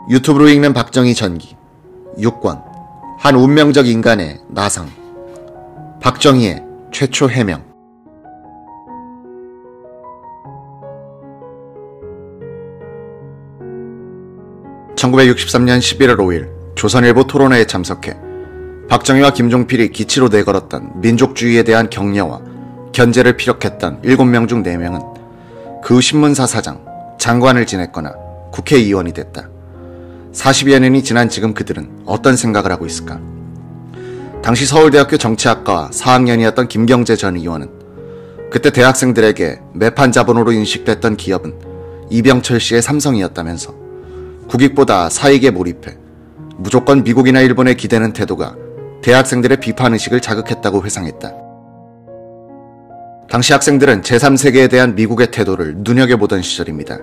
유튜브로 읽는 박정희 전기 6권 한 운명적 인간의 나상 박정희의 최초 해명 1963년 11월 5일 조선일보 토론회에 참석해 박정희와 김종필이 기치로 내걸었던 민족주의에 대한 격려와 견제를 피력했던 7명 중 4명은 그 후 신문사 사장, 장관을 지냈거나 국회의원이 됐다. 40여 년이 지난 지금 그들은 어떤 생각을 하고 있을까? 당시 서울대학교 정치학과 4학년이었던 김경재 전 의원은 그때 대학생들에게 매판 자본으로 인식됐던 기업은 이병철 씨의 삼성이었다면서 국익보다 사익에 몰입해 무조건 미국이나 일본에 기대는 태도가 대학생들의 비판의식을 자극했다고 회상했다. 당시 학생들은 제3세계에 대한 미국의 태도를 눈여겨보던 시절입니다.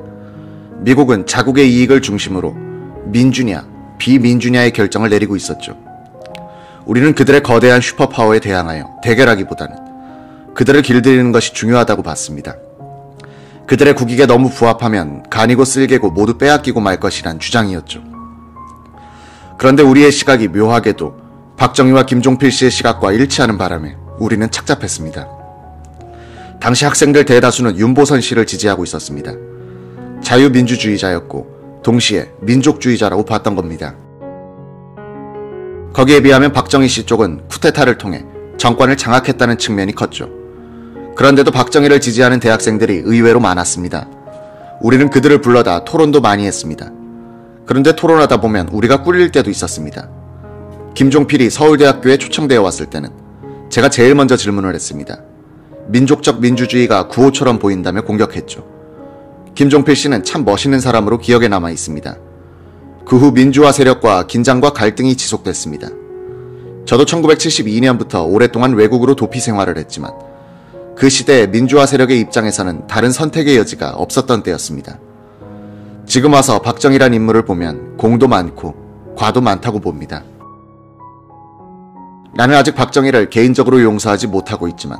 미국은 자국의 이익을 중심으로 민주냐, 비민주냐의 결정을 내리고 있었죠. 우리는 그들의 거대한 슈퍼파워에 대항하여 대결하기보다는 그들을 길들이는 것이 중요하다고 봤습니다. 그들의 국익에 너무 부합하면 간이고 쓸개고 모두 빼앗기고 말 것이란 주장이었죠. 그런데 우리의 시각이 묘하게도 박정희와 김종필 씨의 시각과 일치하는 바람에 우리는 착잡했습니다. 당시 학생들 대다수는 윤보선 씨를 지지하고 있었습니다. 자유민주주의자였고 동시에 민족주의자라고 봤던 겁니다. 거기에 비하면 박정희 씨 쪽은 쿠데타를 통해 정권을 장악했다는 측면이 컸죠. 그런데도 박정희를 지지하는 대학생들이 의외로 많았습니다. 우리는 그들을 불러다 토론도 많이 했습니다. 그런데 토론하다 보면 우리가 꿀릴 때도 있었습니다. 김종필이 서울대학교에 초청되어 왔을 때는 제가 제일 먼저 질문을 했습니다. 민족적 민주주의가 구호처럼 보인다며 공격했죠. 김종필 씨는 참 멋있는 사람으로 기억에 남아 있습니다. 그 후 민주화 세력과 긴장과 갈등이 지속됐습니다. 저도 1972년부터 오랫동안 외국으로 도피 생활을 했지만 그 시대의 민주화 세력의 입장에서는 다른 선택의 여지가 없었던 때였습니다. 지금 와서 박정희란 인물을 보면 공도 많고 과도 많다고 봅니다. 나는 아직 박정희를 개인적으로 용서하지 못하고 있지만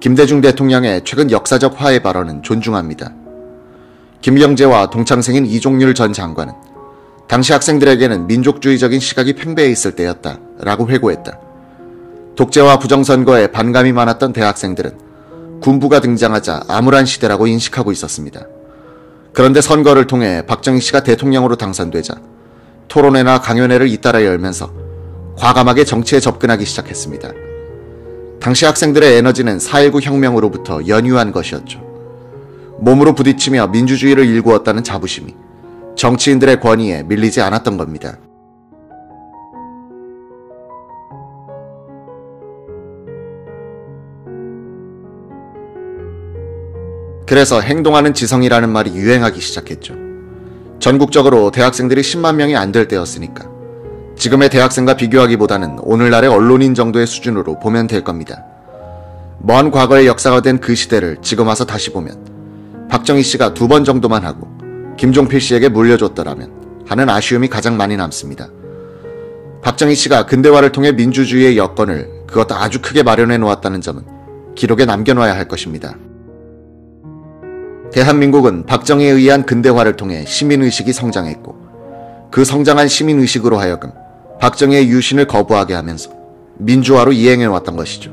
김대중 대통령의 최근 역사적 화해 발언은 존중합니다. 김경재와 동창생인 이종률 전 장관은 당시 학생들에게는 민족주의적인 시각이 팽배해 있을 때였다 라고 회고했다. 독재와 부정선거에 반감이 많았던 대학생들은 군부가 등장하자 암울한 시대라고 인식하고 있었습니다. 그런데 선거를 통해 박정희 씨가 대통령으로 당선되자 토론회나 강연회를 잇따라 열면서 과감하게 정치에 접근하기 시작했습니다. 당시 학생들의 에너지는 4.19 혁명으로부터 연유한 것이었죠. 몸으로 부딪히며 민주주의를 일구었다는 자부심이 정치인들의 권위에 밀리지 않았던 겁니다. 그래서 행동하는 지성이라는 말이 유행하기 시작했죠. 전국적으로 대학생들이 10만 명이 안 될 때였으니까 지금의 대학생과 비교하기보다는 오늘날의 언론인 정도의 수준으로 보면 될 겁니다. 먼 과거의 역사가 된 그 시대를 지금 와서 다시 보면 박정희 씨가 2번 정도만 하고 김종필 씨에게 물려줬더라면 하는 아쉬움이 가장 많이 남습니다. 박정희 씨가 근대화를 통해 민주주의의 여건을 그것도 아주 크게 마련해 놓았다는 점은 기록에 남겨놔야 할 것입니다. 대한민국은 박정희에 의한 근대화를 통해 시민의식이 성장했고 그 성장한 시민의식으로 하여금 박정희의 유신을 거부하게 하면서 민주화로 이행해왔던 것이죠.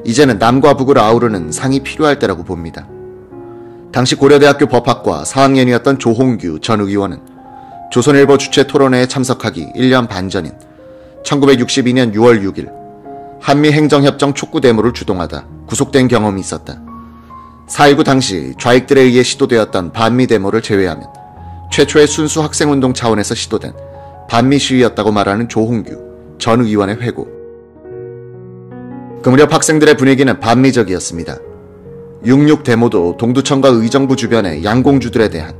이제는 남과 북을 아우르는 상이 필요할 때라고 봅니다. 당시 고려대학교 법학과 4학년이었던 조홍규 전 의원은 조선일보 주최 토론회에 참석하기 1년 반 전인 1962년 6월 6일 한미행정협정 촉구 데모를 주동하다 구속된 경험이 있었다. 4.19 당시 좌익들에 의해 시도되었던 반미 데모를 제외하면 최초의 순수 학생운동 차원에서 시도된 반미 시위였다고 말하는 조홍규 전 의원의 회고. 그 무렵 학생들의 분위기는 반미적이었습니다. 6.6 데모도 동두천과 의정부 주변의 양공주들에 대한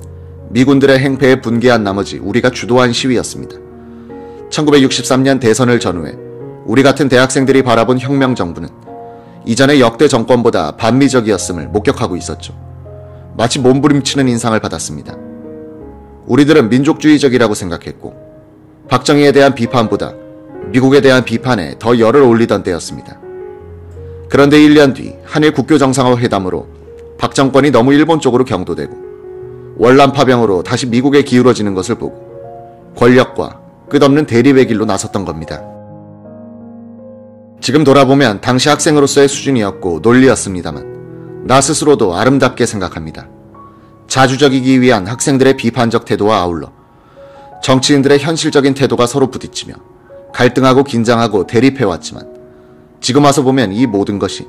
미군들의 행패에 분개한 나머지 우리가 주도한 시위였습니다. 1963년 대선을 전후해 우리 같은 대학생들이 바라본 혁명정부는 이전의 역대 정권보다 반미적이었음을 목격하고 있었죠. 마치 몸부림치는 인상을 받았습니다. 우리들은 민족주의적이라고 생각했고 박정희에 대한 비판보다 미국에 대한 비판에 더 열을 올리던 때였습니다. 그런데 1년 뒤 한일 국교 정상화 회담으로 박 정권이 너무 일본 쪽으로 경도되고 월남 파병으로 다시 미국에 기울어지는 것을 보고 권력과 끝없는 대립의 길로 나섰던 겁니다. 지금 돌아보면 당시 학생으로서의 수준이었고 논리였습니다만 나 스스로도 아름답게 생각합니다. 자주적이기 위한 학생들의 비판적 태도와 아울러 정치인들의 현실적인 태도가 서로 부딪히며 갈등하고 긴장하고 대립해왔지만 지금 와서 보면 이 모든 것이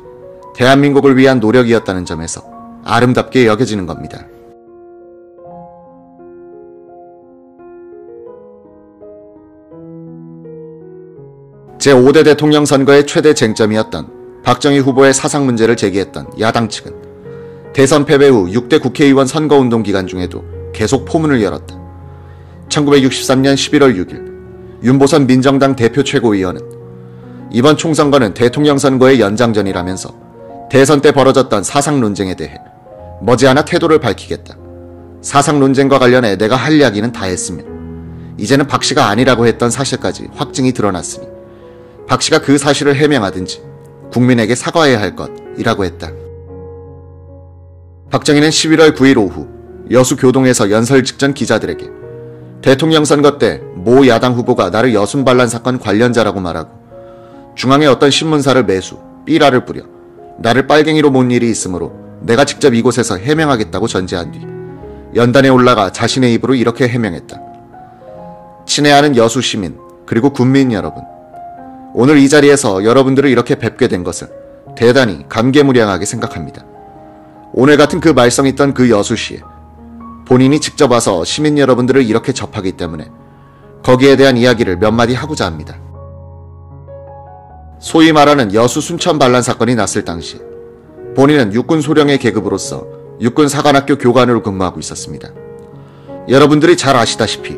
대한민국을 위한 노력이었다는 점에서 아름답게 여겨지는 겁니다. 제5대 대통령 선거의 최대 쟁점이었던 박정희 후보의 사상 문제를 제기했던 야당 측은 대선 패배 후 6대 국회의원 선거운동 기간 중에도 계속 포문을 열었다. 1963년 11월 6일 윤보선 민정당 대표 최고위원은 이번 총선거는 대통령 선거의 연장전이라면서 대선 때 벌어졌던 사상 논쟁에 대해 머지않아 태도를 밝히겠다. 사상 논쟁과 관련해 내가 할 이야기는 다 했으며 이제는 박 씨가 아니라고 했던 사실까지 확증이 드러났으니 박 씨가 그 사실을 해명하든지 국민에게 사과해야 할 것이라고 했다. 박정희는 11월 9일 오후 여수 교동에서 연설 직전 기자들에게 대통령 선거 때 모 야당 후보가 나를 여순반란 사건 관련자라고 말하고 중앙의 어떤 신문사를 매수, 삐라를 뿌려 나를 빨갱이로 몬 일이 있으므로 내가 직접 이곳에서 해명하겠다고 전제한 뒤 연단에 올라가 자신의 입으로 이렇게 해명했다. 친애하는 여수 시민 그리고 국민 여러분, 오늘 이 자리에서 여러분들을 이렇게 뵙게 된 것을 대단히 감개무량하게 생각합니다. 오늘 같은 그 말썽 있던 그 여수시에 본인이 직접 와서 시민 여러분들을 이렇게 접하기 때문에 거기에 대한 이야기를 몇 마디 하고자 합니다. 소위 말하는 여수 순천 반란 사건이 났을 당시 본인은 육군 소령의 계급으로서 육군 사관학교 교관으로 근무하고 있었습니다. 여러분들이 잘 아시다시피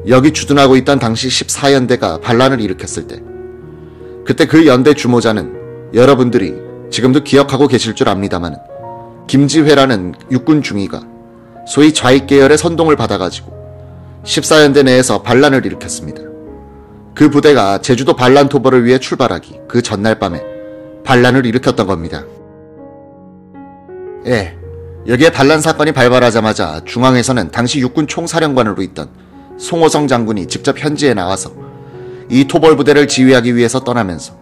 여기 주둔하고 있던 당시 14연대가 반란을 일으켰을 때 그때 그 연대 주모자는 여러분들이 지금도 기억하고 계실 줄 압니다만 김지회라는 육군 중위가 소위 좌익 계열의 선동을 받아가지고 14연대 내에서 반란을 일으켰습니다. 그 부대가 제주도 반란 토벌을 위해 출발하기 그 전날 밤에 반란을 일으켰던 겁니다. 여기에 반란 사건이 발발하자마자 중앙에서는 당시 육군 총사령관으로 있던 송호성 장군이 직접 현지에 나와서 이 토벌 부대를 지휘하기 위해서 떠나면서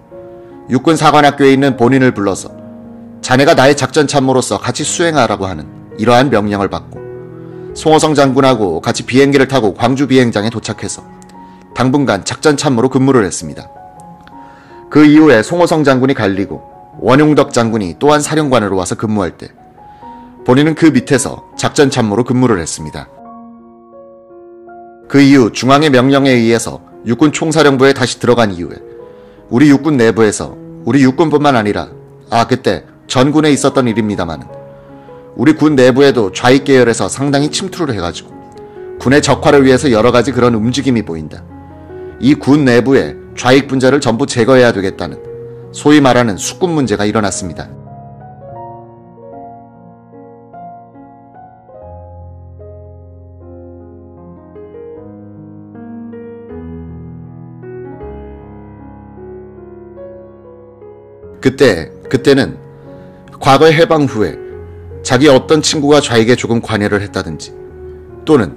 육군 사관학교에 있는 본인을 불러서 자네가 나의 작전 참모로서 같이 수행하라고 하는 이러한 명령을 받고 송호성 장군하고 같이 비행기를 타고 광주 비행장에 도착해서 당분간 작전 참모로 근무를 했습니다. 그 이후에 송호성 장군이 갈리고 원용덕 장군이 또한 사령관으로 와서 근무할 때 본인은 그 밑에서 작전 참모로 근무를 했습니다. 그 이후 중앙의 명령에 의해서 육군 총사령부에 다시 들어간 이후에 우리 육군 내부에서 우리 육군뿐만 아니라 그때 전군에 있었던 일입니다만 우리 군 내부에도 좌익 계열에서 상당히 침투를 해가지고 군의 적화를 위해서 여러가지 그런 움직임이 보인다. 이 군 내부에 좌익 분자를 전부 제거해야 되겠다는 소위 말하는 숙군 문제가 일어났습니다. 그때는 과거 해방 후에 자기 어떤 친구가 좌익에 조금 관여를 했다든지 또는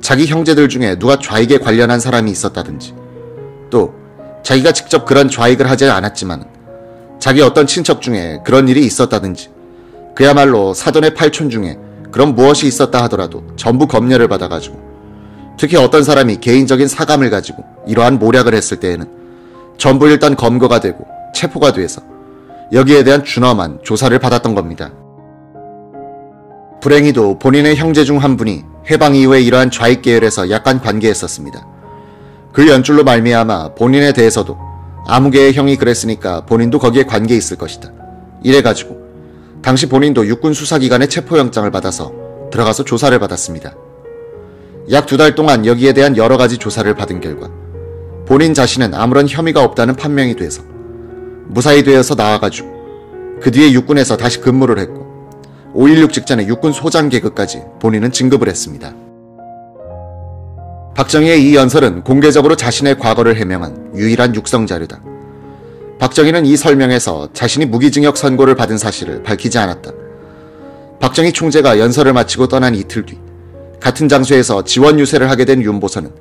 자기 형제들 중에 누가 좌익에 관련한 사람이 있었다든지 또 자기가 직접 그런 좌익을 하지 않았지만 자기 어떤 친척 중에 그런 일이 있었다든지 그야말로 사돈의 팔촌 중에 그런 무엇이 있었다 하더라도 전부 검열을 받아가지고 특히 어떤 사람이 개인적인 사감을 가지고 이러한 모략을 했을 때에는 전부 일단 검거가 되고 체포가 돼서 여기에 대한 준엄한 조사를 받았던 겁니다. 불행히도 본인의 형제 중 한 분이 해방 이후에 이러한 좌익 계열에서 약간 관계했었습니다. 그 연줄로 말미암아 본인에 대해서도 아무개의 형이 그랬으니까 본인도 거기에 관계 있을 것이다. 이래가지고 당시 본인도 육군 수사기관의 체포영장을 받아서 들어가서 조사를 받았습니다. 약 2달 동안 여기에 대한 여러 가지 조사를 받은 결과 본인 자신은 아무런 혐의가 없다는 판명이 돼서 무사히 되어서 나와가지고 그 뒤에 육군에서 다시 근무를 했고 5.16 직전에 육군 소장 계급까지 본인은 진급을 했습니다. 박정희의 이 연설은 공개적으로 자신의 과거를 해명한 유일한 육성자료다. 박정희는 이 설명에서 자신이 무기징역 선고를 받은 사실을 밝히지 않았다. 박정희 총재가 연설을 마치고 떠난 이틀 뒤 같은 장소에서 지원 유세를 하게 된 윤보선은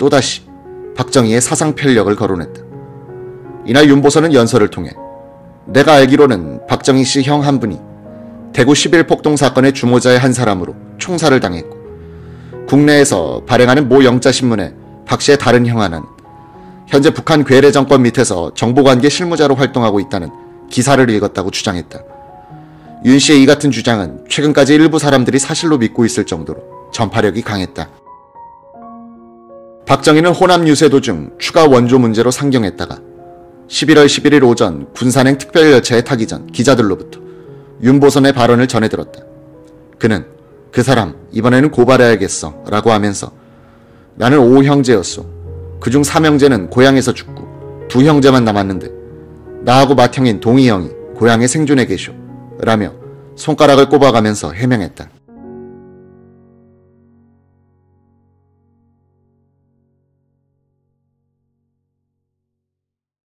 또다시 박정희의 사상 편력을 거론했다. 이날 윤보선은 연설을 통해 내가 알기로는 박정희 씨 형 한 분이 대구 11폭동 사건의 주모자의 한 사람으로 총살을 당했고 국내에서 발행하는 모 영자신문에 박 씨의 다른 형 하나는 현재 북한 괴뢰 정권 밑에서 정보관계 실무자로 활동하고 있다는 기사를 읽었다고 주장했다. 윤 씨의 이 같은 주장은 최근까지 일부 사람들이 사실로 믿고 있을 정도로 전파력이 강했다. 박정희는 호남 유세 도중 추가 원조 문제로 상경했다가 11월 11일 오전 군산행 특별열차에 타기 전 기자들로부터 윤보선의 발언을 전해들었다. 그는 그 사람 이번에는 고발해야겠어 라고 하면서 나는 5형제였소. 그중 3형제는 고향에서 죽고 2형제만 남았는데 나하고 맏형인 동희 형이 고향에 생존해 계쇼 라며 손가락을 꼽아가면서 해명했다.